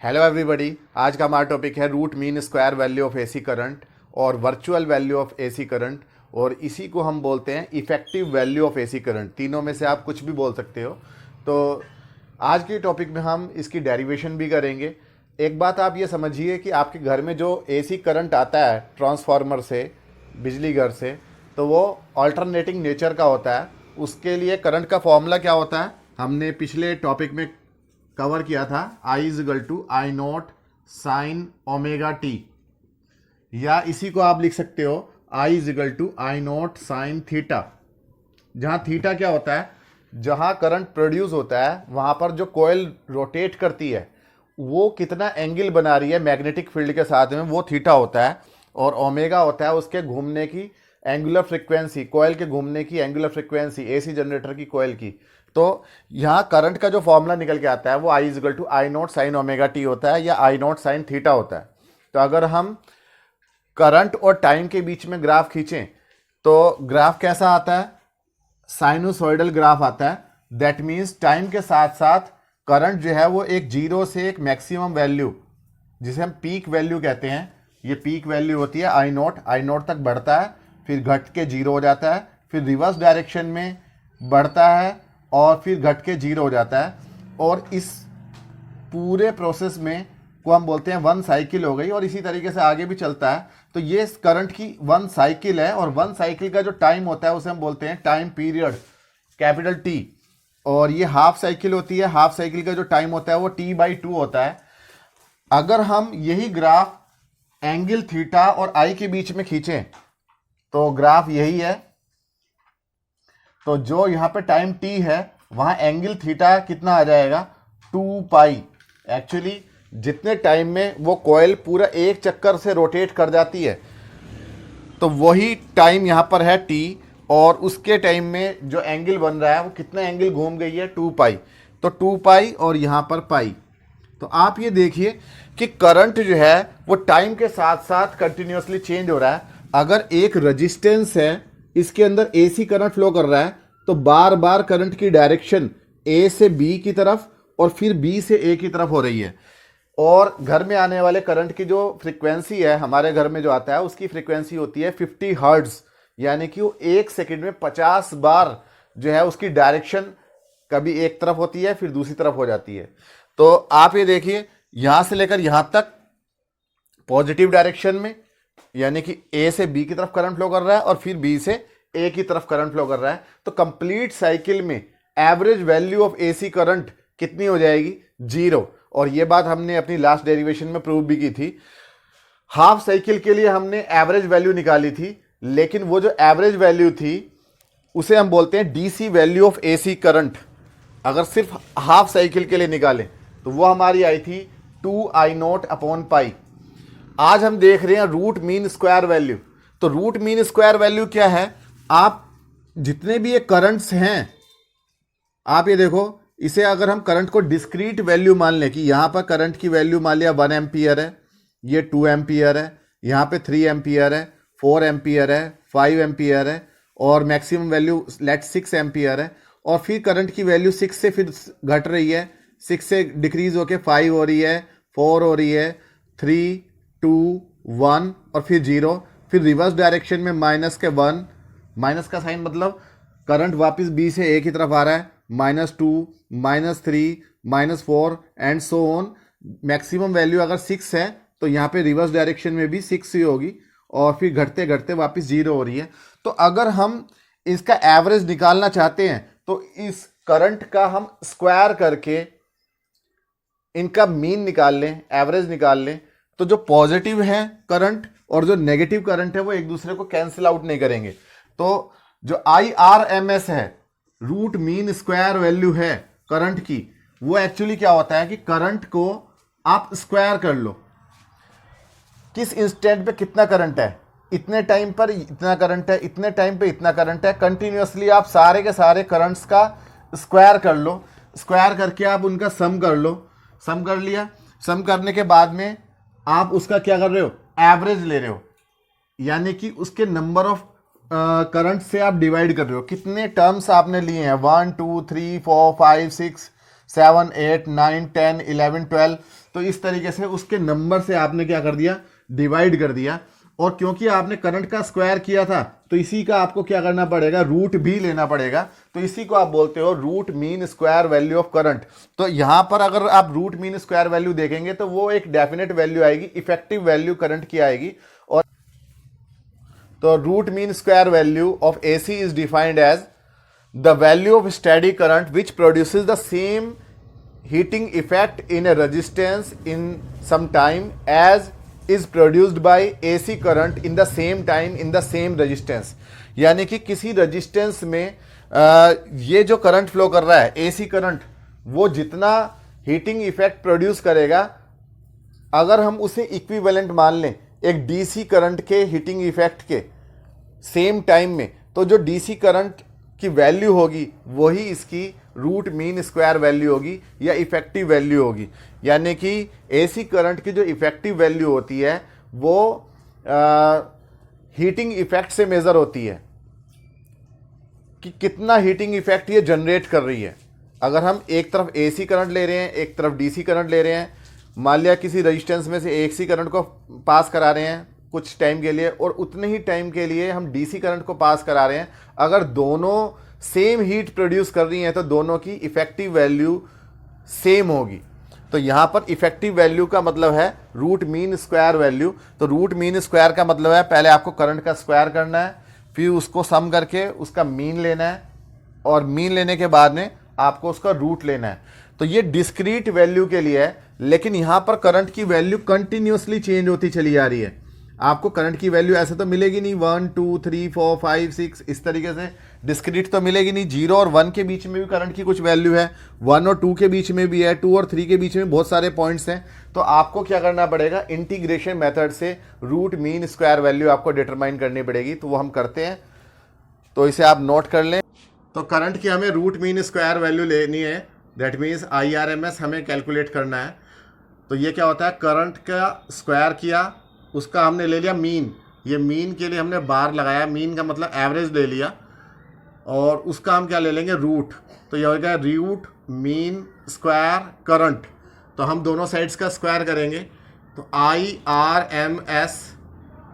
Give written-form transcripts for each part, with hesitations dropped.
Hello everybody. आज का हमारा टॉपिक है root mean square value of AC current और virtual value of AC current, और इसी को हम बोलते हैं effective value of AC current. तीनों में से आप कुछ भी बोल सकते हो। तो आज के टॉपिक में हम इसकी डेरिवेशन भी करेंगे। एक बात आप ये समझिए कि आपके घर में जो एसी करंट आता है ट्रांसफार्मर से, बिजली घर से, तो वो अल्टरनेटिंग नेचर का होता है। उसके लिए करंट का फॉर्मूला क्या होता है हमने पिछले टॉपिक में कवर किया था, I is equal to I naught sine omega T, या इसी को आप लिख सकते हो I is equal to I naught sine theta. जहाँ थीटा क्या होता है, जहाँ करंट प्रोड्यूस होता है वहाँ पर जो कोयल रोटेट करती है वो कितना एंगल बना रही है मैग्नेटिक फील्ड के साथ में, वो थीटा होता है। और ओमेगा होता है उसके घूमने की एंगुलर फ्रिक्वेंसी, कोयल के घूमने की एंगुलर फ्रिक्वेंसी, एसी जनरेटर की कोयल की। तो यहाँ करंट का जो फॉर्मूला निकल के आता है वो I is equal to I naught sine omega T होता है, या आई नॉट साइन थीटा होता है। तो अगर हम करंट और टाइम के बीच में ग्राफ खींचें तो ग्राफ कैसा आता है, साइनोसॉइडल ग्राफ आता है। दैट मीन्स टाइम के साथ साथ करंट जो है वो एक जीरो से एक मैक्सिमम वैल्यू, जिसे हम पीक वैल्यू कहते हैं, ये पीक वैल्यू होती है आई नॉट तक बढ़ता है, फिर घट के जीरो हो जाता है, फिर रिवर्स डायरेक्शन में बढ़ता है और फिर घट के जीरो हो जाता है। और इस पूरे प्रोसेस में को हम बोलते हैं वन साइकिल हो गई, और इसी तरीके से आगे भी चलता है। तो ये करंट की वन साइकिल है, और वन साइकिल का जो टाइम होता है उसे हम बोलते हैं टाइम पीरियड, कैपिटल टी। और ये हाफ साइकिल होती है, हाफ साइकिल का जो टाइम होता है वो t/2 होता है। अगर हम यही ग्राफ एंगल थीटा और आई के बीच में खींचें तो ग्राफ यही है। तो जो यहाँ पे टाइम t है वहाँ एंगल थीटा कितना आ जाएगा, 2π। एक्चुअली जितने टाइम में वो कॉइल पूरा एक चक्कर से रोटेट कर जाती है तो वही टाइम यहाँ पर है t, और उसके टाइम में जो एंगल बन रहा है वो कितना एंगल घूम गई है, 2π। तो 2π और यहाँ पर पाई। तो आप ये देखिए कि करंट जो है वो टाइम के साथ साथ कंटिन्यूसली चेंज हो रहा है। अगर एक रेजिस्टेंस है, इसके अंदर एसी करंट फ्लो कर रहा है, तो बार बार करंट की डायरेक्शन ए से बी की तरफ और फिर बी से ए की तरफ हो रही है। और घर में आने वाले करंट की जो फ्रीक्वेंसी है, हमारे घर में जो आता है उसकी फ्रीक्वेंसी होती है 50 हर्ट्ज, यानी कि वो एक सेकंड में 50 बार जो है उसकी डायरेक्शन कभी एक तरफ होती है फिर दूसरी तरफ हो जाती है। तो आप ये देखिए यहां से लेकर यहां तक पॉजिटिव डायरेक्शन में, यानी कि ए से बी की तरफ करंट फ्लो कर रहा है और फिर बी से ए की तरफ करंट फ्लो कर रहा है। तो कंप्लीट साइकिल में average value of AC current कितनी हो जाएगी, 0। और ये बात हमने अपनी लास्ट डेरिवेशन में प्रूव भी की थी। हाफ साइकिल के लिए हमने एवरेज वैल्यू निकाली थी, लेकिन वो जो एवरेज वैल्यू थी उसे हम बोलते हैं DC value of AC current. अगर सिर्फ हाफ साइकिल के लिए निकालें तो वो हमारी आई थी 2I0/π। आज हम देख रहे हैं रूट मीन स्क्वायर वैल्यू। तो रूट मीन स्क्वायर वैल्यू क्या है, आप जितने भी ये करंट्स हैं, आप ये देखो, इसे अगर हम करंट को डिस्क्रीट वैल्यू मान लें कि यहाँ पर करंट की वैल्यू मान लिया 1 एम्पियर है, ये 2 एम्पियर है, यहाँ पे 3 एम्पियर है, 4 एम्पियर है, 5 एम्पियर है, और मैक्सिमम वैल्यू लेट 6 एम्पियर है। और फिर करंट की वैल्यू 6 से फिर घट रही है, 6 से डिक्रीज होके 5 हो रही है, 4 हो रही है, 3, 2, 1 और फिर 0। फिर रिवर्स डायरेक्शन में -1, माइनस का साइन मतलब करंट वापस बी से ए की तरफ आ रहा है, -2, -3, -4 and so on. Maximum value अगर 6 है तो यहाँ पे रिवर्स डायरेक्शन में भी 6 ही होगी, और फिर घटते घटते वापस 0 हो रही है। तो अगर हम इसका एवरेज निकालना चाहते हैं तो इस करंट का हम स्क्वायर करके इनका मीन निकाल लें, एवरेज निकाल लें, तो जो पॉजिटिव है करंट और जो नेगेटिव करंट है वो एक दूसरे को कैंसिल आउट नहीं करेंगे। तो जो IRMS है, रूट मीन स्क्वायर वैल्यू है करंट की, वो एक्चुअली क्या होता है कि करंट को आप स्क्वायर कर लो, किस इंस्टेंट पे कितना करंट है, इतने टाइम पर इतना करंट है, इतने टाइम पे इतना करंट है। कंटिन्यूसली आप सारे के सारे करंट्स का स्क्वायर कर लो, स्क्वायर करके आप उनका सम कर लो। सम कर लिया, सम करने के बाद में आप उसका क्या कर रहे हो, एवरेज ले रहे हो, यानी कि उसके नंबर ऑफ करंट से आप डिवाइड कर रहे हो, कितने टर्म्स आपने लिए हैं, 1 2 3 4 5 6 7 8 9 10 11 12, तो इस तरीके से उसके नंबर से आपने क्या कर दिया, डिवाइड कर दिया। और क्योंकि आपने करंट का स्क्वायर किया था तो इसी का आपको क्या करना पड़ेगा, रूट भी लेना पड़ेगा। तो इसी को आप बोलते हो root mean square value of current. तो यहां पर अगर आप रूट मीन स्क्वायर वैल्यू देखेंगे तो वो एक डेफिनेट वैल्यू आएगी, इफेक्टिव वैल्यू करंट की आएगी। और तो root mean square value of AC is defined as the value of steady current which produces the same heating effect in a resistance in some time as is produced by AC current in the same time in the same resistance। यानी कि किसी resistance में ये जो current flow कर रहा है AC current, वो जितना हीटिंग इफेक्ट प्रोड्यूस करेगा, अगर हम उसे इक्विवेलेंट मान लें एक DC करंट के हीटिंग इफेक्ट के सेम टाइम में, तो जो DC करंट की वैल्यू होगी वही इसकी रूट मीन स्क्वायर वैल्यू होगी या इफेक्टिव वैल्यू होगी। यानी कि एसी करंट की जो इफेक्टिव वैल्यू होती है वो हीटिंग इफेक्ट से मेज़र होती है कि कितना हीटिंग इफेक्ट ये जनरेट कर रही है। अगर हम एक तरफ एसी करंट ले रहे हैं, एक तरफ डीसी करंट ले रहे हैं, मान लिया किसी रेजिस्टेंस में से एसी करंट को पास करा रहे हैं कुछ टाइम के लिए और उतने ही टाइम के लिए हम डीसी करंट को पास करा रहे हैं, अगर दोनों सेम हीट प्रोड्यूस कर रही हैं तो दोनों की इफेक्टिव वैल्यू सेम होगी। तो यहाँ पर इफेक्टिव वैल्यू का मतलब है रूट मीन स्क्वायर वैल्यू। तो रूट मीन स्क्वायर का मतलब है पहले आपको करंट का स्क्वायर करना है, फिर उसको सम करके उसका मीन लेना है और मीन लेने के बाद में आपको उसका रूट लेना है। तो ये डिस्क्रीट वैल्यू के लिए है, लेकिन यहाँ पर करंट की वैल्यू कंटिन्यूसली चेंज होती चली जा रही है। आपको करंट की वैल्यू ऐसे तो मिलेगी नहीं 1 2 3 4 5 6 इस तरीके से डिस्क्रीट तो मिलेगी नहीं। 0 और 1 के बीच में भी करंट की कुछ वैल्यू है, 1 और 2 के बीच में भी है, 2 और 3 के बीच में बहुत सारे पॉइंट्स हैं। तो आपको क्या करना पड़ेगा, इंटीग्रेशन मेथड से रूट मीन स्क्वायर वैल्यू आपको डिटरमाइन करनी पड़ेगी। तो वो हम करते हैं, तो इसे आप नोट कर लें। तो करंट की हमें रूट मीन स्क्वायर वैल्यू लेनी है, दैट मीन्स IRMS हमें कैलकुलेट करना है। तो ये क्या होता है, करंट का स्क्वायर किया, उसका हमने ले लिया मीन, ये मीन के लिए हमने बार लगाया, मीन का मतलब एवरेज ले लिया, और उसका हम क्या ले लेंगे, रूट। तो ये हो गया रूट मीन स्क्वायर करंट। तो हम दोनों साइड्स का स्क्वायर करेंगे, तो IRMS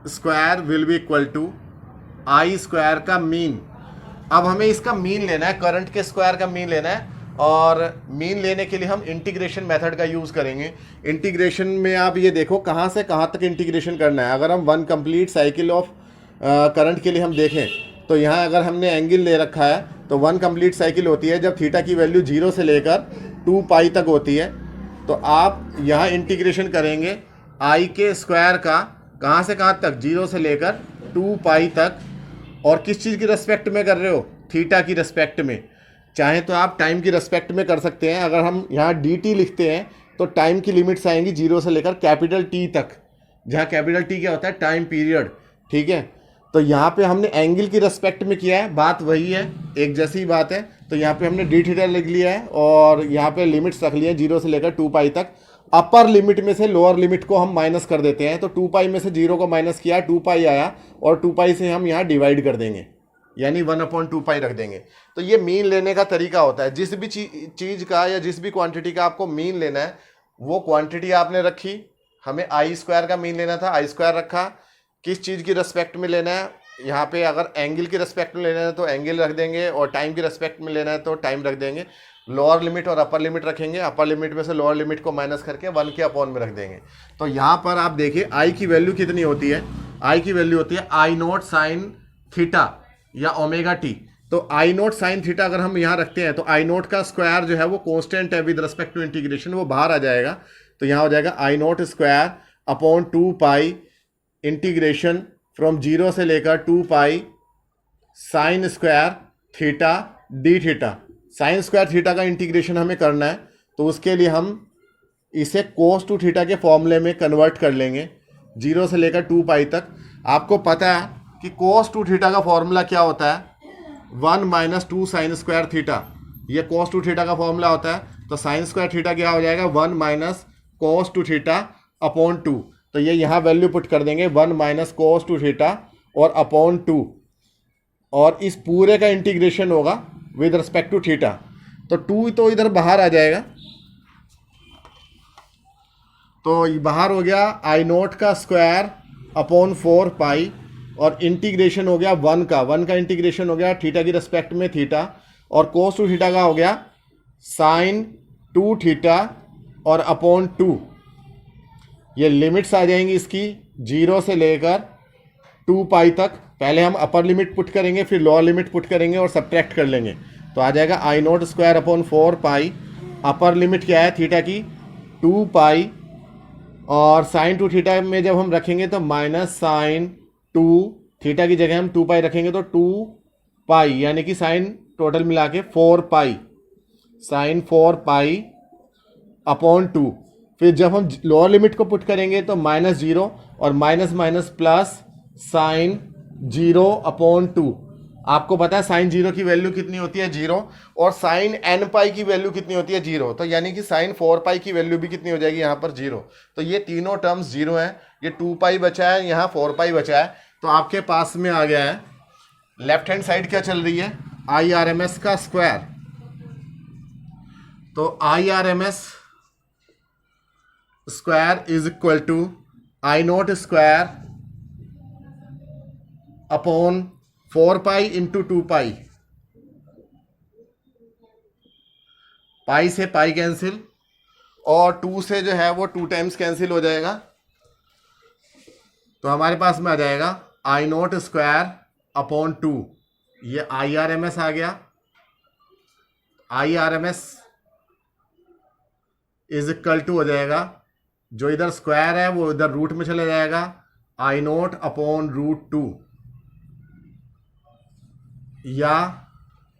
square will be equal to I square का मीन। अब हमें इसका मीन लेना है, करंट के स्क्वायर का मीन लेना है, और मीन लेने के लिए हम इंटीग्रेशन मेथड का यूज़ करेंगे। इंटीग्रेशन में आप ये देखो कहाँ से कहाँ तक इंटीग्रेशन करना है। अगर हम 1 कंप्लीट साइकिल ऑफ करंट के लिए हम देखें तो यहाँ अगर हमने एंगल ले रखा है तो 1 कंप्लीट साइकिल होती है जब थीटा की वैल्यू 0 से लेकर 2 पाई तक होती है। तो आप यहाँ इंटीग्रेशन करेंगे आई के स्क्वायर का, कहाँ से कहाँ तक, 0 से लेकर 2 पाई तक। और किस चीज़ की रेस्पेक्ट में कर रहे हो, थीटा की रेस्पेक्ट में। चाहे तो आप टाइम की रेस्पेक्ट में कर सकते हैं। अगर हम यहाँ dt लिखते हैं तो टाइम की लिमिट्स आएंगी 0 से लेकर कैपिटल T तक, जहाँ कैपिटल T क्या होता है, टाइम पीरियड, ठीक है। तो यहाँ पे हमने एंगल की रेस्पेक्ट में किया है, बात वही है, एक जैसी बात है। तो यहाँ पे हमने डी थीटा लिख लिया है और यहाँ पे लिमिट्स रख लिए हैं 0 से लेकर 2 पाई तक। अपर लिमिट में से लोअर लिमिट को हम माइनस कर देते हैं, तो 2 पाई में से 0 को माइनस किया, 2 पाई आया, और 2 पाई से हम यहाँ डिवाइड कर देंगे, यानी 1/2 पाई रख देंगे। तो ये मीन लेने का तरीका होता है। जिस भी चीज़ का या जिस भी क्वांटिटी का आपको मीन लेना है, वो क्वांटिटी आपने रखी, हमें आई स्क्वायर का मीन लेना था, आई स्क्वायर रखा। किस चीज़ की रेस्पेक्ट में लेना है, यहाँ पे अगर एंगल की रेस्पेक्ट में लेना है तो एंगल रख देंगे, और टाइम की रेस्पेक्ट में लेना है तो टाइम रख देंगे। लोअर लिमिट और अपर लिमिट रखेंगे, अपर लिमिट में से लोअर लिमिट को माइनस करके 1 के अपॉन में रख देंगे। तो यहाँ पर आप देखिए आई की वैल्यू कितनी होती है, आई की वैल्यू होती है I0 साइन थीटा या ओमेगा टी। तो I0 साइन थीटा अगर हम यहाँ रखते हैं तो I0 का स्क्वायर जो है वो कांस्टेंट है विद रिस्पेक्ट टू इंटीग्रेशन, वो बाहर आ जाएगा। तो यहाँ हो जाएगा I0 square upon 2 pi integration from 0 से लेकर 2 pi sine square theta D theta. Sine square theta का इंटीग्रेशन हमें करना है, तो उसके लिए हम इसे कोस टू थीटा के फॉर्मूले में कन्वर्ट कर लेंगे 0 से लेकर 2 पाई तक। आपको पता है कि कोस टू थीटा का फॉर्मूला क्या होता है, 1 माइनस 2 साइन स्क्वायर थीटा, ये कोस टू थीटा का फॉर्मूला होता है। तो साइन स्क्वायर थीटा क्या हो जाएगा, 1 minus cos two theta upon 2। तो ये यहाँ वैल्यू पुट कर देंगे 1 माइनस कोस टू थीटा और अपॉन 2, और इस पूरे का इंटीग्रेशन होगा विद रिस्पेक्ट टू थीटा। तो 2 तो इधर बाहर आ जाएगा, तो ये बाहर हो गया आई नोट का स्क्वायर अपॉन 4 पाई, और इंटीग्रेशन हो गया 1 का इंटीग्रेशन हो गया थीटा की रिस्पेक्ट में थीटा, और कोस टू थीटा का हो गया साइन 2 थीटा और अपॉन 2। ये लिमिट्स आ जाएंगी इसकी 0 से लेकर 2 पाई तक। पहले हम अपर लिमिट पुट करेंगे, फिर लोअर लिमिट पुट करेंगे और सब्ट्रैक्ट कर लेंगे। तो आ जाएगा आई नोट स्क्वायर अपॉन 4 पाई, अपर लिमिट क्या है थीटा की 2 पाई, और साइन 2 थीटा में जब हम रखेंगे तो माइनस साइन 2 थीटा की जगह हम 2 पाई रखेंगे तो 2 पाई, यानी कि साइन टोटल मिला के 4 पाई, साइन 4 पाई अपॉन 2। फिर जब हम लोअर लिमिट को पुट करेंगे तो -0 और minus minus plus sign 0 upon 2। आपको पता है साइन 0 की वैल्यू कितनी होती है 0, और साइन n पाई की वैल्यू कितनी होती है 0। तो यानी कि साइन 4 पाई की वैल्यू भी कितनी हो जाएगी यहाँ पर 0। तो ये तीनों टर्म्स 0 हैं। ये 2 पाई बचा है, यहाँ 4 पाई बचा है। तो आपके पास में आ गया है लेफ्ट हैंड साइड क्या चल रही है IRMS का स्क्वायर। तो IRMS square is equal to I naught square upon 4 pi into 2 pi, pi से पाई कैंसिल, और 2 से जो है वो 2 टाइम्स कैंसिल हो जाएगा। तो हमारे पास में आ जाएगा आई नोट स्क्वायर अपॉन 2। ये IRMS आ गया। IRMS इज इक्वल टू हो जाएगा, जो इधर स्क्वायर है वो इधर रूट में चला जाएगा, आई नोट अपॉन √2, या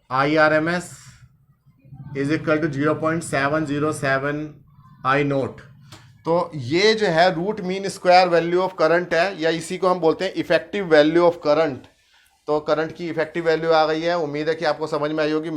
IRMS is equal to 0.707 I naught. तो ये जो है root mean square value of current है, या इसी को हम बोलते हैं इफेक्टिव वैल्यू ऑफ करंट। तो करंट की इफेक्टिव वैल्यू आ गई है। उम्मीद है कि आपको समझ में आई होगी।